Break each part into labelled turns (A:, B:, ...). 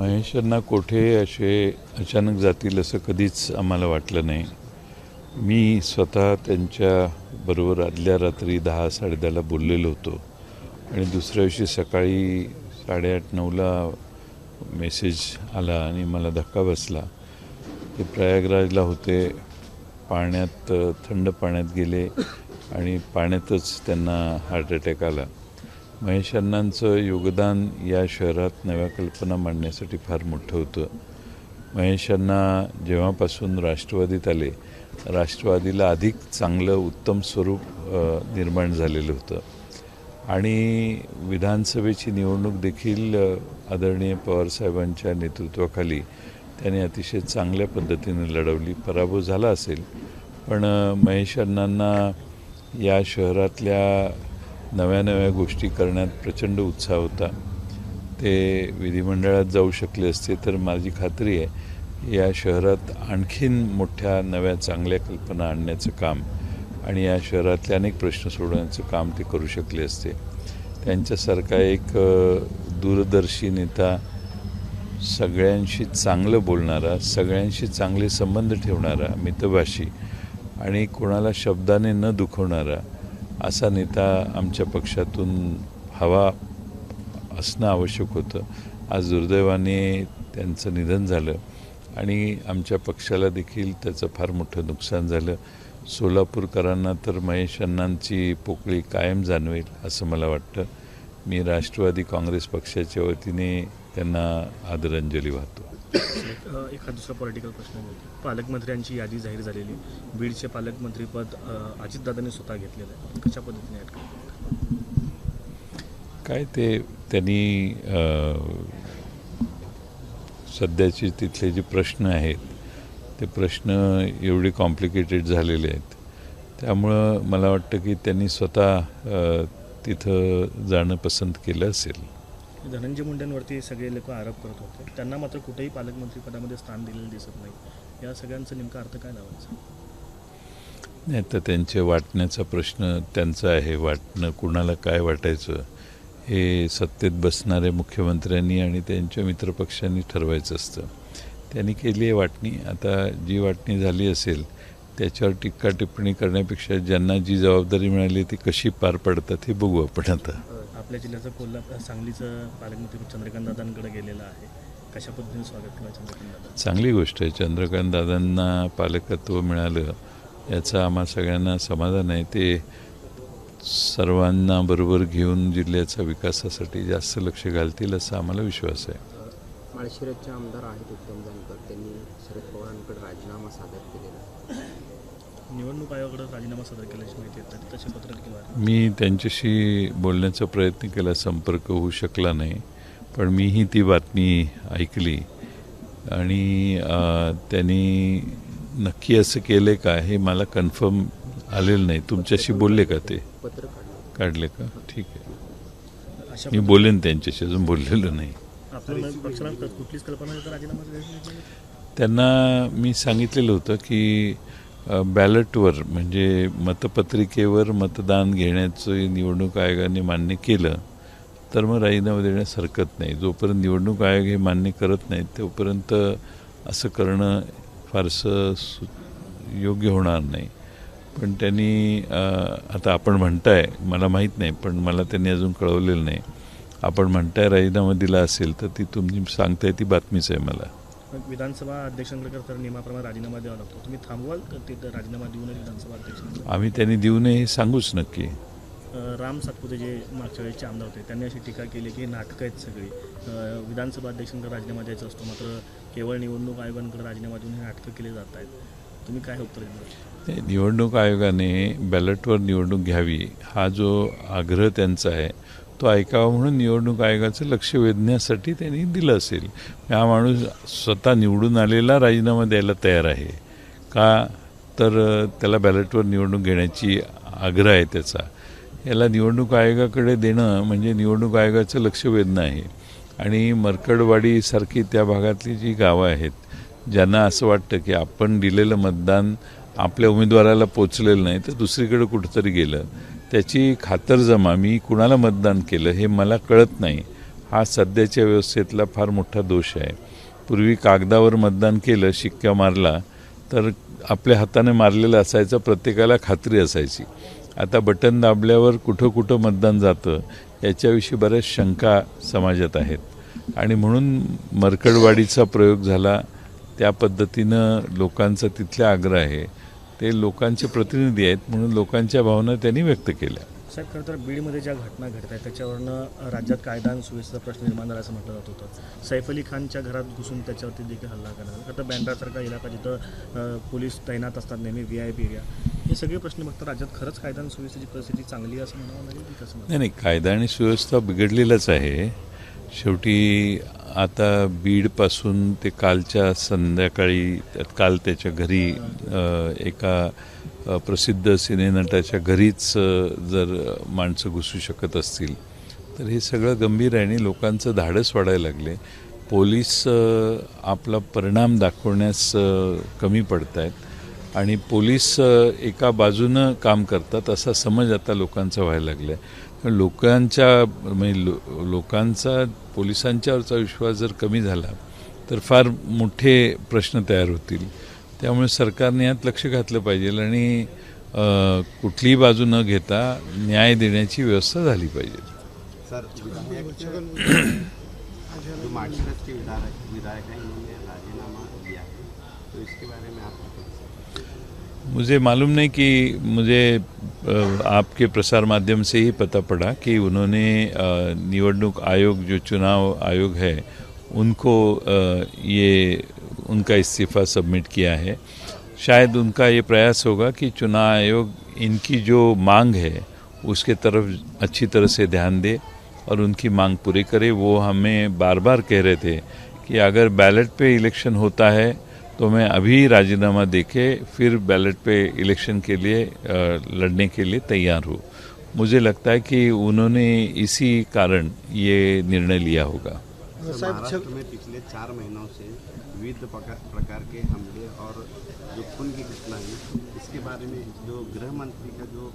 A: महेशांना कोठे असे अचानक जातील असं कधीच आम्हाला वाटलं नाही. मी स्वतः त्यांच्याबरोबर आदल्या रात्री 10-10:30ला बोललेलो होतो आणि दुसऱ्या दिवशी सकाळी 8:30-9ला मेसेज आला आणि मला धक्का बसला. ते प्रयागराजला होते, पाण्यात थंड पाण्यात गेले आणि पाण्यातच त्यांना हार्ट अटॅक आला. महेश अण्णांचं योगदान या शहरात नव्या कल्पना मांडण्यासाठी फार मोठं होतं. महेश अण्णा जेव्हापासून राष्ट्रवादीत आले, राष्ट्रवादीला अधिक चांगलं उत्तम स्वरूप निर्माण झालेलं होतं आणि विधानसभेची निवडणूक देखील आदरणीय पवारसाहेबांच्या नेतृत्वाखाली त्याने अतिशय चांगल्या पद्धतीने लढवली. पराभव झाला असेल, पण महेश अण्णांना या शहरातल्या नव्या गोष्टी करण्यात प्रचंड उत्साह होता. ते विधिमंडळात जाऊ शकले असते तर माझी खात्री आहे या शहरात आणखीन मोठ्या नव्या चांगल्या कल्पना आणण्याचं काम आणि या शहरातले अनेक प्रश्न सोडवण्याचं काम ते करू शकले असते. त्यांच्यासारखा एक दूरदर्शी नेता, सगळ्यांशी चांगलं बोलणारा, सगळ्यांशी चांगले संबंध ठेवणारा, मितभाषी आणि कोणाला शब्दाने न दुखवणारा असा नेता आमच्या पक्षातून हवा असणं आवश्यक होतं. आज दुर्दैवाने त्यांचं निधन झालं आणि आमच्या पक्षाला देखील त्याचं फार मोठं नुकसान झालं. सोलापूरकरांना तर महेश अण्णांची पोकळी कायम जाणवेल असं मला वाटतं. मी राष्ट्रवादी काँग्रेस पक्षाच्या वतीने त्यांना आदरांजली वाहतो.
B: एखादा दुसरा पॉलिटिकल प्रश्न होता. पालकमंत्र्यांची यादी जाहीर झालेली, बीडचे पालकमंत्रीपद अजितदादांनी स्वतः घेतलेलं आहे. कशा पद्धतीने
A: काय ते त्यांनी सध्याचे तिथले जे प्रश्न आहेत ते प्रश्न एवढे कॉम्प्लिकेटेड झालेले आहेत, त्यामुळं मला वाटतं की त्यांनी स्वतः तिथं जाणं पसंत केलं असेल.
B: धनंजय मुंडेंवरती सगळे लोक आरोप करत होते, त्यांना मात्र कुठेही पालकमंत्रीपदामध्ये स्थान दिलेलं दिसत नाही. या सगळ्यांचा नेमका अर्थ काय लावायचा?
A: नाही, तर त्यांचे वाटण्याचा प्रश्न त्यांचा आहे. वाटणं, कुणाला काय वाटायचं हे सत्तेत बसणाऱ्या मुख्यमंत्र्यांनी आणि त्यांच्या मित्रपक्षांनी ठरवायचं असतं. त्यांनी केली आहे वाटणी. आता जी वाटणी झाली असेल त्याच्यावर टीका टिप्पणी करण्यापेक्षा ज्यांना जी जबाबदारी मिळाली ती कशी पार पडतात हे बघू आपण. आता
B: आपल्या जिल्ह्याचं सांगलीचं पालकमंत्री चंद्रकांत दादांकडे गेलेलं आहे, कशा पद्धतीने स्वागत केलं चंद्रकांत दादा?
A: चांगली गोष्ट आहे. चंद्रकांत दादांना पालकत्व मिळालं याचं आम्हा सगळ्यांना समाधान आहे. ते सर्वांना बरोबर घेऊन जिल्ह्याच्या विकासासाठी जास्त लक्ष घालतील असा आम्हाला विश्वास आहे.
C: माळशिरसचे आमदार आहेत उत्तम जानकर, त्यांनी शरद पवारांकडे राजीनामा सादर केलेला.
B: निवडणूक आयोगाकडे राजीनामा सादर केल्याची माहिती येतात, तसे पत्र केलं.
A: मी त्यांच्याशी बोलण्याचा प्रयत्न केला, संपर्क होऊ शकला नाही, पण मीही ती बातमी ऐकली आणि त्यांनी नक्की असं केलं का हे मला कन्फर्म आलेलं नाही. तुमच्याशी बोलले का? ते
C: पत्र
A: काढले का? ठीक आहे, मी बोलेन त्यांच्याशी, अजून बोललेलो नाही.
B: कुठलीच कल्पना राजीनामा
A: त्यांना मी सांगितलेलं होतं की बॅलेटवर म्हणजे मतपत्रिकेवर मतदान घेण्याचं निवडणूक आयोगाने मान्य केलं तर मग राजीनामा देण्यास हरकत नाही. जोपर्यंत निवडणूक आयोग हे मान्य करत नाही तोपर्यंत असं करणं फारसं योग्य होणार नाही. पण त्यांनी आता आपण म्हणताय, मला माहीत नाही, पण मला त्यांनी अजून कळवलेलं नाही. आपण म्हणताय राजीनामा दिला असेल तर ती तुम्ही सांगताय ती बातमीच आहे मला.
B: विधानसभा अध्यक्षांकडे तर नियमाप्रमाणे राजीनामा द्यावा लागतो, तुम्ही थांबवाल तिथं राजीनामा देऊ नये विधानसभा अध्यक्ष?
A: आम्ही त्यांनी देऊ नये हे सांगूच नक्की.
B: राम सातपुते जे मागच्या वेळेचे आमदार होते त्यांनी अशी टीका केली की नाटकं आहेत सगळी, विधानसभा अध्यक्षांकडे राजीनामा द्यायचा असतो मात्र केवळ निवडणूक आयोगांकडे राजीनामा देऊन हे नाटकं केले जात आहेत. तुम्ही काय उत्तर देणार?
A: निवडणूक आयोगाने बॅलेटवर निवडणूक घ्यावी हा जो आग्रह त्यांचा आहे तो ऐकावा म्हणून निवडणूक आयोगाचं लक्ष वेधण्यासाठी त्यांनी दिलं असेल. हा माणूस स्वतः निवडून आलेला राजीनामा द्यायला तयार आहे का? तर त्याला बॅलेटवर निवडणूक घेण्याची आग्रह आहे त्याचा. याला निवडणूक आयोगाकडे देणं म्हणजे निवडणूक आयोगाचं लक्ष वेधणं आहे. आणि मरकडवाडीसारखी त्या भागातली जी गावं आहेत ज्यांना असं वाटतं की आपण दिलेलं मतदान आपल्या उमेदवाराला पोचलेलं नाही तर दुसरीकडे कुठंतरी गेलं, त्याची खातरजमा मी कुणाला मतदान केलं हे मला कळत नाही हा सध्याच्या व्यवस्थेतला फार मोठा दोष आहे. पूर्वी कागदावर मतदान केलं, शिक्का मारला तर आपल्या हाताने मारलेलं असायचं, प्रत्येकाला खात्री असायची. आता बटन दाबल्यावर कुठं कुठं मतदान जातं याच्याविषयी बऱ्याच शंका समाजात आहेत आणि म्हणून मरकडवाडीचा प्रयोग झाला. त्या पद्धतीनं लोकांचा तिथला आग्रह आहे. ते लोकांचे प्रतिनिधी आहेत म्हणून लोकांच्या भावना त्यांनी व्यक्त केल्या.
B: साहेब, खरं तर बीडमध्ये ज्या घटना घडत आहेत त्याच्यावरनं राज्यात कायदा आणि सुव्यवस्थेचा प्रश्न निर्माण झाला असं म्हटलं जात होतं. सैफ अली खानच्या घरात घुसून त्याच्यावरती देखील हल्ला करण्यात, खरं तर बँड्रासारखा इलाका जिथं पोलीस तैनात असतात नेहमी VIP एरिया, हे सगळे प्रश्न बघता राज्यात खरंच कायदा आणि सुव्यवस्थेची परिस्थिती चांगली आहे असं म्हणावं लागेल की कसं?
A: नाही, कायदा आणि सुव्यवस्था बिघडलेलाच आहे. शेवटी आता बीडपासून ते कालच्या संध्याकाळी काल त्याच्या घरी एका प्रसिद्ध सिनेनटाच्या घरीच जर माणसं घुसू शकत असतील तर हे सगळं गंभीर आहे आणि लोकांचं धाडस वाढायला लागले. पोलीस आपला परिणाम दाखवण्यास कमी पडत आहेत आणि पोलीस एका बाजूनं काम करतात असा समज आता लोकांचा व्हायला लागला आहे. लोकांचा पोलिसांच्यावरचा विश्वास जर कमी झाला तर फार मोठे प्रश्न तयार होतील. त्यामुळे सरकारने यात लक्ष घातलं पाहिजे आणि कुठलीही बाजू न घेता न्याय देण्याची व्यवस्था झाली पाहिजे.
C: सर, जो मार्क्सवादी के विधायक हैं इन्होंने राजीनामा दिया है, तो इसके बारे में आप
A: मुझे मालूम नहीं कि मुझे आपके प्रसार माध्यम से ही पता पड़ा कि उन्होंने निवडणूक आयोग जो चुनाव आयोग है उनको ये उनका इस्तीफ़ा सबमिट किया है. शायद उनका ये प्रयास होगा कि चुनाव आयोग इनकी जो मांग है उसके तरफ अच्छी तरह से ध्यान दे और उनकी मांग पूरी करे. वो हमें बार बार कह रहे थे कि अगर बैलेट पे इलेक्शन होता है तो मैं अभी राजीनामा देके फिर बैलेट पे इलेक्शन के लिए लड़ने के लिए तैयार हूँ. मुझे लगता है कि उन्होंने इसी कारण ये निर्णय लिया होगा.
C: महाराष्ट्र में पिछले 4 महीनों से विविध प्रकार के हमले और जो खून की घटना है, इसके बारे में जो गृह मंत्री का जो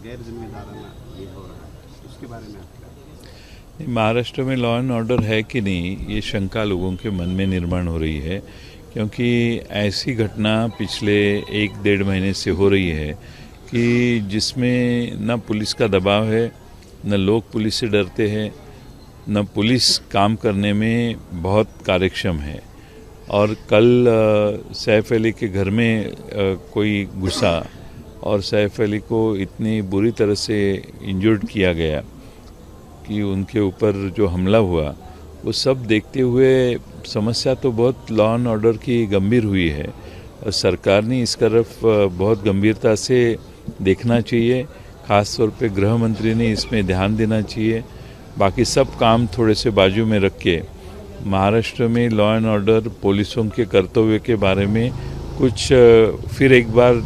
C: गैर जिम्मेदाराना ये हो रहा है, उसके बारे में आप क्या?
A: महाराष्ट्र में लॉ एंड ऑर्डर है कि नहीं, ये शंका लोगों के मन में निर्माण हो रही है क्योंकि ऐसी घटना पिछले 1-1.5 महीने से हो रही है कि जिसमें न पुलिस का दबाव है, न लोग पुलिस से डरते हैं, न पुलिस काम करने में बहुत कार्यक्षम है. और कल सैफ अली के घर में कोई घुसा और सैफ अली को इतनी बुरी तरह से इंजर्ड किया गया कि उनके ऊपर जो हमला हुआ, वो सब देखते हुए समस्या तो बहुत लॉ एंड ऑर्डर की गंभीर हुई है. और सरकार ने इस तरफ बहुत गंभीरता से देखना चाहिए. ख़ास तौर पे गृह मंत्री ने इसमें ध्यान देना चाहिए. बाकी सब काम थोड़े से बाजू में रख के महाराष्ट्र में लॉ एंड ऑर्डर, पुलिसों के कर्तव्य के बारे में कुछ फिर एक बार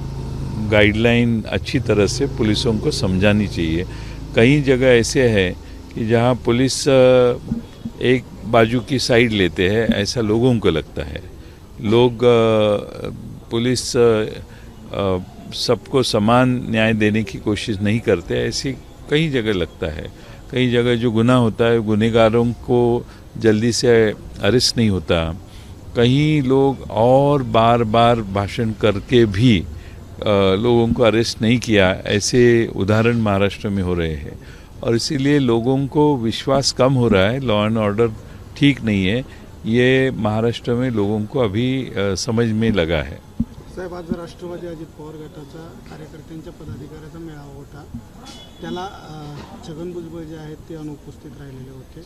A: गाइडलाइन अच्छी तरह से पुलिसों को समझानी चाहिए. कई जगह ऐसे है कि जहां पुलिस एक बाजू की साइड लेते हैं, ऐसा लोगों को लगता है. लोग पुलिस सबको समान न्याय देने की कोशिश नहीं करते, ऐसी कई जगह लगता है. कई जगह जो गुनाह होता है गुनहगारों को जल्दी से अरेस्ट नहीं होता. कहीं लोग और बार बार भाषण करके भी लोगों को अरेस्ट नहीं किया, ऐसे उदाहरण महाराष्ट्र में हो रहे हैं. और इसीलिए लोगों को विश्वास कम हो रहा है. लॉ एंड ऑर्डर ठीक नहीं है, ये महाराष्ट्र में लोगों को अभी समझ में लगा है.
D: साहेब, आज राष्ट्रवादी अजित पवार गटाचा कार्यकर्त्यांच्या पदाधिकाऱ्याचा मेळावा होता. त्याला छगन भुजबळ जे आहेत ते अनुपस्थित राहिलेले होते.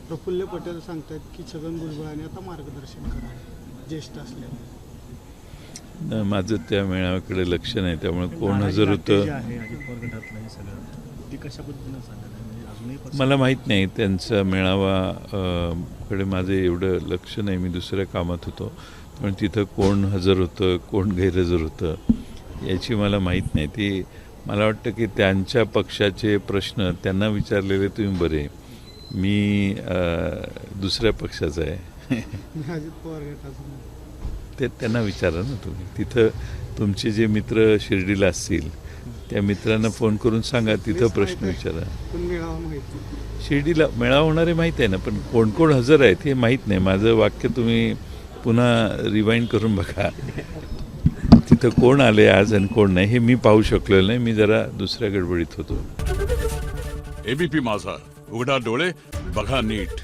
D: प्रफुल्ल पटेल सांगतात की छगन भुजबळांनी आता मार्गदर्शन करावं ज्येष्ठ असल्याने.
A: माझं त्या मेळाव्याकडे लक्ष नाही, त्यामुळे कोण हजर होतं मला माहीत नाही. त्यांचा मेळावा कडे माझं एवढं लक्ष नाही, मी दुसऱ्या कामात होतो. पण तिथं कोण हजर होतं, कोण गैरहजर होतं याची मला माहीत नाही. ती मला वाटतं की त्यांच्या पक्षाचे प्रश्न त्यांना विचारलेले तुम्ही बरे, मी दुसऱ्या पक्षाचा आहे.
D: अजित पवार गटाचं
A: ते त्यांना विचारा ना तुम्ही. तिथं तुमचे जे मित्र शिर्डीला असतील त्या मित्रांना फोन करून सांगा, तिथं प्रश्न विचारा.
D: पण मेळावा माहिती.
A: शिर्डीला मेळावा होणारे माहीत आहे ना, पण कोण कोण हजर आहेत हे माहीत नाही. माझं वाक्य तुम्ही पुन्हा रिवाइंड करून बघा. तिथं कोण आले आज आणि कोण नाही हे मी पाहू शकलेलं नाही. मी जरा दुसऱ्या गडबडीत होतो.
E: एबीपी माझा, उघडा डोळे बघा नीट.